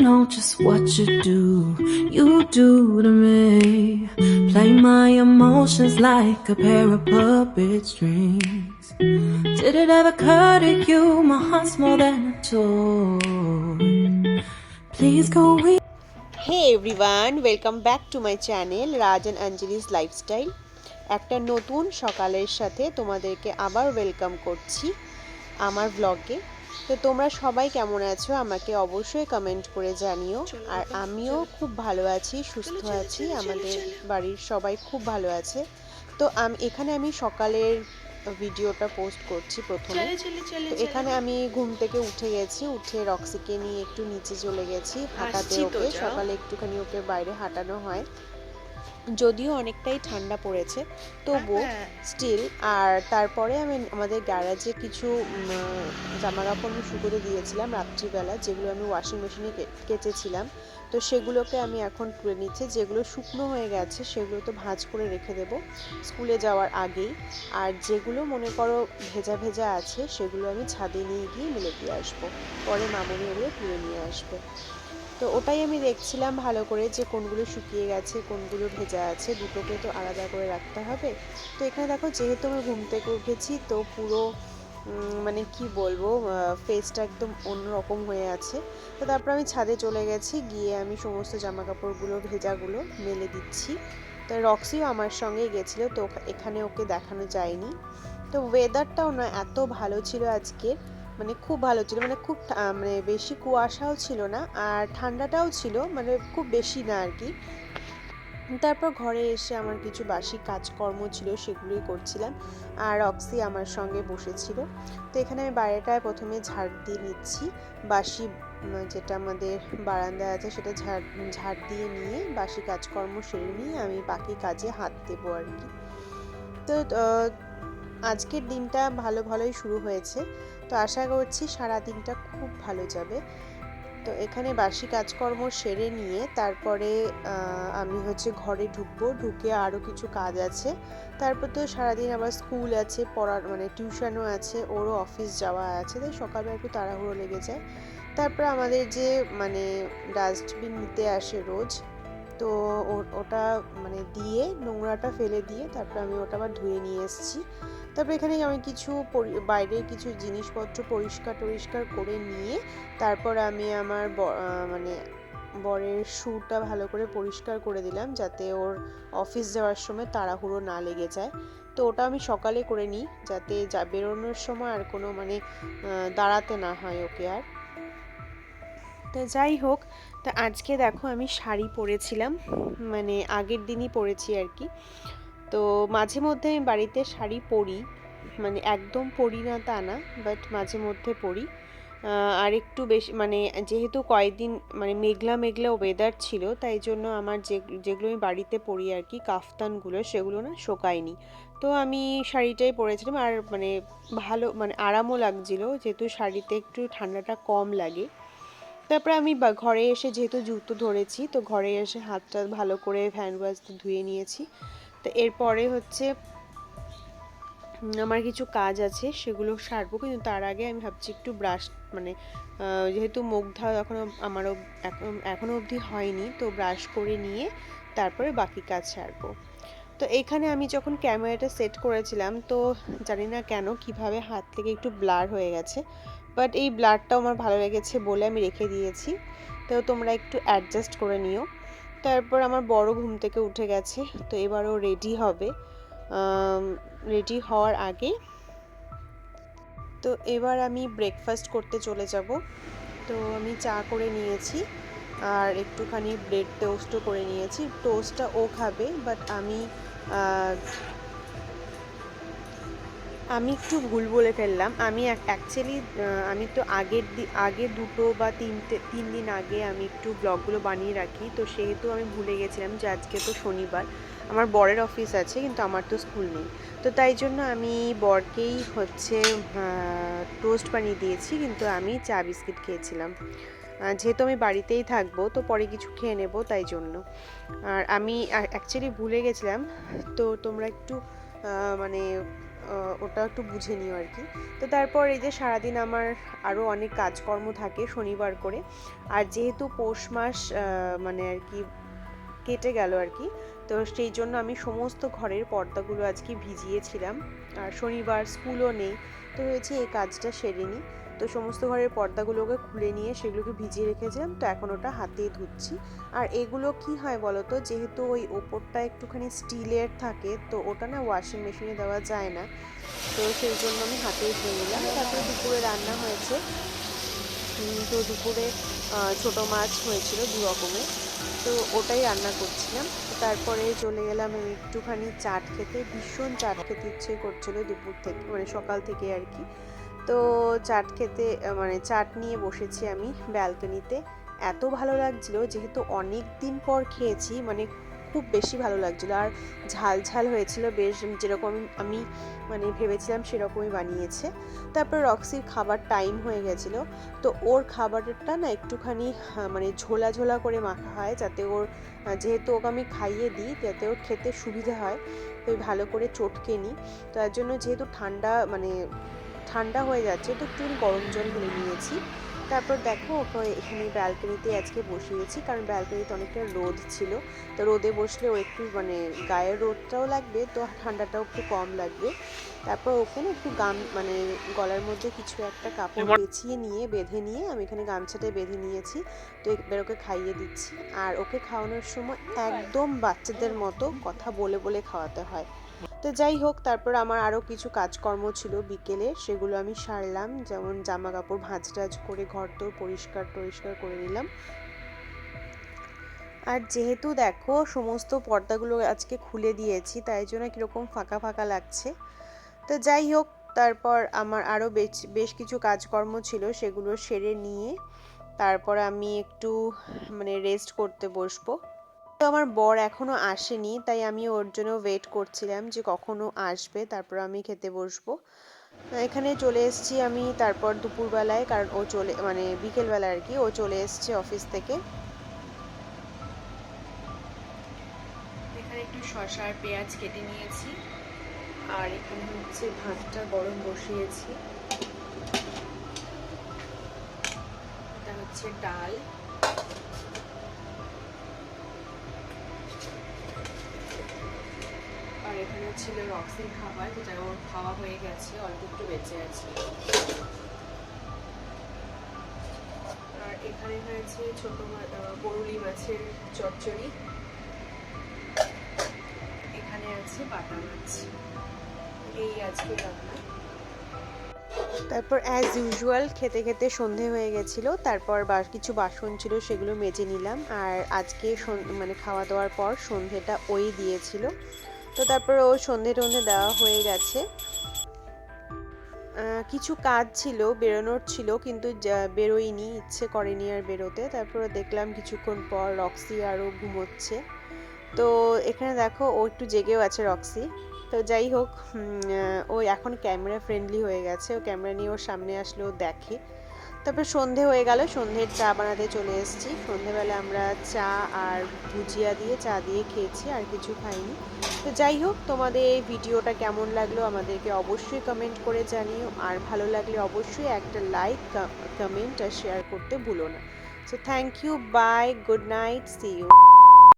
know just what you do to me. Play my emotions like a pair of puppet strings. Did it ever occur to you my heart's more than a toy? Please go with. Hey everyone, welcome back to my channel Raj and Anjali's Lifestyle. একটা নতুন সকালের সাথে তোমাদেরকে আবার welcome করছি আমার ব্লগে। তো তোমরা সবাই কেমন আছো আমাকে অবশ্যই কমেন্ট করে জানিও। আর আমিও খুব ভালো আছি, সুস্থ আছি, আমাদের বাড়ির সবাই খুব ভালো আছে। তো এখানে আমি সকালের ভিডিওটা পোস্ট করছি প্রথমে। তো এখানে আমি ঘুম থেকে উঠে গেছি, উঠে রক্সিকে নিয়ে একটু নিচে চলে গেছি হাঁটাতে। ওকে সকালে একটুখানি ওকে বাইরে হাঁটানো হয়, যদিও অনেকটাই ঠান্ডা পড়েছে তবুও স্টিল। আর তারপরে আমি আমাদের গ্যারাজে কিছু জামা কাপড় আমি শুকোতে দিয়েছিলাম রাত্রিবেলা, যেগুলো আমি ওয়াশিং মেশিনে কেচেছিলাম। তো সেগুলোকে আমি এখন তুলে নিচ্ছি। যেগুলো শুকনো হয়ে গেছে সেগুলো তো ভাঁজ করে রেখে দেবো স্কুলে যাওয়ার আগেই, আর যেগুলো মনে করো ভেজা ভেজা আছে সেগুলো আমি ছাদে নিয়ে গিয়ে মেলে দিয়ে আসবো, পরে মামনি ওগুলো তুলে নিয়ে আসবে। তো ওটাই আমি দেখছিলাম ভালো করে যে কোনগুলো শুকিয়ে গেছে কোনগুলো ভেজা আছে, দুটোকে তো আলাদা করে রাখতে হবে। তো এখানে দেখো, যেহেতু আমি ঘুম থেকে উঠেছি তো পুরো মানে কি বলবো, ফেসটা একদম অন্যরকম হয়ে আছে। তো তারপর আমি ছাদে চলে গেছি, গিয়ে আমি সমস্ত জামা কাপড়গুলো ভেজাগুলো মেলে দিচ্ছি। তো রক্সিও আমার সঙ্গে গেছিলো, তো এখানে ওকে দেখানো যায়নি। তো ওয়েদারটাও না এত ভালো ছিল আজকের, মানে খুব ভালো ছিল, মানে খুব মানে বেশি কুয়াশাও ছিল না আর ঠান্ডাটাও ছিল, মানে খুব বেশি না আর কি। তারপর ঘরে এসে আমার কিছু বাসি কাজকর্ম ছিল, সেগুলোই করছিলাম, আর রক্সি আমার সঙ্গে বসেছিল। তো এখানে আমি বাইরেটায় প্রথমে ঝাড় দিয়ে নিচ্ছি, বাসি যেটা আমাদের বারান্দায় আছে সেটা ঝাড় দিয়ে নিয়ে বাসি কাজকর্ম সেরে নিয়ে আমি বাকি কাজে হাত দেবো আর কি। তো আজকের দিনটা ভালোই শুরু হয়েছে, তো আশা করছি সারা দিনটা খুব ভালো যাবে। তো এখানে বাসি কাজকর্ম সেরে নিয়ে তারপরে আমি ঘরে ঢুকে আরও কিছু কাজ আছে। তারপর তো সারাদিন আবার স্কুল আছে, পড়ার মানে টিউশনও আছে, ওরও অফিস যাওয়া আছে, তাই সকালবেলা একটু তাড়াহুড়ো লেগে যায়। তারপর আমাদের যে মানে ডাস্টবিন নিতে আসে রোজ, তো ওটা মানে দিয়ে নোংরাটা ফেলে দিয়ে তারপর আমি ওটা আবার ধুয়ে নিয়ে এসেছি। তারপর এখানে আমি কিছু বাইরের কিছু জিনিসপত্র পরিষ্কার করে নিয়ে তারপর আমি আমার মানে বরের শ্যুটা ভালো করে পরিষ্কার করে দিলাম, যাতে ওর অফিস যাওয়ার সময় তাড়াহুড়ো না লেগে যায়। তো ওটা আমি সকালে করে নিই, যাতে বেরোনোর সময় আর কোনো মানে দাঁড়াতে না হয় ওকে আর। তো যাই হোক, তো আজকে দেখো আমি শাড়ি পরেছিলাম, মানে আগের দিনই পরেছি আর কি। তো মাঝে মধ্যে আমি বাড়িতে শাড়ি পরি, মানে একদম পরি না তা না, বাট মাঝে মধ্যে পরি। আর একটু বেশি মানে যেহেতু কয়েকদিন মানে মেঘলা ওয়েদার ছিল, তাই জন্য আমার যেগুলো আমি বাড়িতে পরি আর কি কাফতানগুলো, সেগুলো না শোকায়নি। তো আমি শাড়িটাই পরেছিলাম, আর মানে ভালো মানে আরামও লাগছিল, যেহেতু শাড়িতে একটু ঠান্ডাটা কম লাগে। তারপরে আমি ঘরে এসে যেহেতু জুতো ধরেছি, তো ঘরে এসে হাতটা ভালো করে হ্যান্ড ওয়াশ ধুয়ে নিয়েছি। তো এরপরে আমার কিছু কাজ আছে, সেগুলো সারবো, কিন্তু তার আগে আমি ভাবছি একটু ব্রাশ মানে যেহেতু মুখ ধোয়া এখনও অবধি হয়নি, তো ব্রাশ করে নিয়ে তারপরে বাকি কাজ সারবো। তো এখানে আমি যখন ক্যামেরাটা সেট করেছিলাম, তো জানি না কেন কিভাবে হাত থেকে একটু ব্লার হয়ে গেছে, বাট এই ব্লারটাও আমার ভালো লেগেছে বলে আমি রেখে দিয়েছি। তো তোমরা একটু অ্যাডজাস্ট করে নিও। তারপর আমার বড় ঘুম থেকে উঠে গেছে, তো এবারও রেডি হবে। রেডি হওয়ার আগে তো এবার আমি ব্রেকফাস্ট করতে চলে যাব। তো আমি চা করে নিয়েছি আর একটুখানি ব্রেড টোস্টও করে নিয়েছি। টোস্টটা ও খাবে, বাট আমি একটু ভুল বলে ফেললাম। আমি অ্যাকচুয়ালি আমি তো আগে 2 বা 3 দিন আগে আমি একটু ব্লগগুলো বানিয়ে রাখি, তো সেহেতু আমি ভুলে গেছিলাম যে আজকে তো শনিবার, আমার বরের অফিস আছে কিন্তু আমার তো স্কুল নেই। তো তাই জন্য আমি বরকেই টোস্ট বানিয়ে দিয়েছি, কিন্তু আমি চা বিস্কিট খেয়েছিলাম। যেহেতু আমি বাড়িতেই থাকবো তো পরে কিছু খেয়ে নেব, তাই জন্য। আর আমি অ্যাকচুয়ালি ভুলে গেছিলাম, তো তোমরা একটু মানে ওটা একটু বুঝে নিও আর কি। তো তারপর এই যে সারাদিন আমার আরও অনেক কাজকর্ম থাকে শনিবার করে, আর যেহেতু পৌষ মাস মানে আর কি কেটে গেল আর কি, তো সেই জন্য আমি সমস্ত ঘরের পর্দাগুলো আজকে ভিজিয়েছিলাম। আর শনিবার স্কুলও নেই, তো হয়েছে এই কাজটা সেরে নিই। তো সমস্ত ঘরের পর্দাগুলোকে খুলে নিয়ে সেগুলোকে ভিজিয়ে রেখেছিলাম, তো এখন ওটা হাতেই ধুচ্ছি। আর এগুলো কি হয় বলো তো, যেহেতু ওই ওপরটা একটুখানি স্টিলের থাকে, তো ওটা না ওয়াশিং মেশিনে দেওয়া যায় না, তো সেই জন্য আমি হাতেই ধুয়ে নিলাম। তারপরে দুপুরে রান্না হয়েছে, তো দুপুরে ছোটো মাছ হয়েছিল 2 রকমের, তো ওটাই রান্না করছিলাম। তারপরে চলে গেলাম আমি একটুখানি চাট খেতে, ভীষণ চাট খেতে ইচ্ছে করছিলো দুপুর থেকে, মানে সকাল থেকে আর কি। তো চাট খেতে মানে চাট নিয়ে বসেছি আমি ব্যালকনিতে। এত ভালো লাগছিলো, যেহেতু অনেক দিন পর খেয়েছি, মানে খুব বেশি ভালো লাগছিলো। আর ঝাল ঝাল হয়েছিল বেশ, যেরকম আমি মানে ভেবেছিলাম সেরকমই বানিয়েছে। তারপর রক্সির খাবার টাইম হয়ে গেছিলো, তো ওর খাবারটা না একটুখানি মানে ঝোলা ঝোলা করে মাখা হয়, যাতে ওর যেহেতু ওকে আমি খাইয়ে দিই, যাতে ওর খেতে সুবিধা হয়, তো ভালো করে চটকে নিই। তো তার জন্য যেহেতু ঠান্ডা হয়ে যাচ্ছে, তো একটু গরম জল ঢেলে নিয়েছি। তারপর দেখো ওকে এখানে ব্যালকনিতে আজকে বসিয়েছি, কারণ ব্যালকনিতে অনেকটা রোদ ছিল, তো রোদে বসলে ও একটু মানে গায়ের রোদটাও লাগবে, তো ঠান্ডাটাও একটু কম লাগবে। তারপর ওকে না একটু মানে গলার মধ্যে কিছু একটা কাপড় বেঁধে নিয়ে আমি এখানে গামছাটায় বেঁধে নিয়েছি, তো এবার ওকে খাইয়ে দিচ্ছি। আর ওকে খাওয়ানোর সময় একদম বাচ্চাদের মতো কথা বলে বলে খাওয়াতে হয়। তো যাই হোক, তারপর আমার আরও কিছু কাজকর্ম ছিল বিকেলে, সেগুলো আমি সারলাম, যেমন জামা কাপড় ভাঁজ টাজ করে ঘর তোর পরিষ্কার করে নিলাম। আর যেহেতু দেখো সমস্ত পর্দাগুলো আজকে খুলে দিয়েছি, তাই জন্য কীরকম ফাঁকা ফাঁকা লাগছে। তো যাই হোক, তারপর আমার আরও বেশ কিছু কাজকর্ম ছিল, সেগুলো সেরে নিয়ে তারপর আমি একটু মানে রেস্ট করতে বসবো। তো আমার বর এখনো আসেনি, তাই আমি ওর জন্য ওয়েট করছিলাম যে কখনো আসবে, তারপর আমি খেতে বসবো। এখানে চলে এসেছি আমি তারপর দুপুরবেলায়, কারণ ও মানে বিকেলবেলা আর কি, ও চলে এসছে অফিস থেকে। এখানে একটু শসা আর পেঁয়াজ কেটে নিয়েছি, আর এখানে হচ্ছে ভাতটা গরম বসিয়েছি, এটা হচ্ছে ডাল, আর এখানে ছিল রক্সির খাবার, যেটা ওর খাওয়া হয়ে গেছে, অল্প একটু বেঁচে আছে। আর এখানে হয়েছে ছোট বরুলি মাছের চচ্চড়ি, এখানে আছে বাটা মাছ। এই আজকে রান্না। তারপর অ্যাজ ইউজুয়াল খেতে খেতে সন্ধে হয়ে গেছিলো, তারপর কিছু বাসন ছিল সেগুলো মেজে নিলাম। আর আজকে মানে খাওয়া দাওয়ার পর সন্ধেটা ওই দিয়েছিল, তো তারপর ও সন্ধে দেওয়া হয়ে গেছে। কিছু কাজ ছিল, বেরোনোর ছিল, কিন্তু বেরোইনি, ইচ্ছে করেনি আর বেরোতে। তারপরে দেখলাম কিছুক্ষণ পর রক্সি আরও ঘুমোচ্ছে, তো এখানে দেখো ও একটু জেগেও আছে রক্সি। তো যাই হোক, ও এখন ক্যামেরা ফ্রেন্ডলি হয়ে গেছে, ও ক্যামেরা নিয়ে ওর সামনে আসলে ও দেখে। তারপর সন্ধে হয়ে গেল, সন্ধ্যের চা বানাতে চলে এসেছি। সন্ধেবেলা আমরা চা আর ভুজিয়া দিয়ে চা দিয়ে খেয়েছি, আর কিছু খাইনি। তো যাই হোক, তোমাদের এই ভিডিওটা কেমন লাগলো আমাদেরকে অবশ্যই কমেন্ট করে জানিও, আর ভালো লাগলে অবশ্যই একটা লাইক, কমেন্ট আর শেয়ার করতে ভুলো না। So thank you, bye, good night, see you.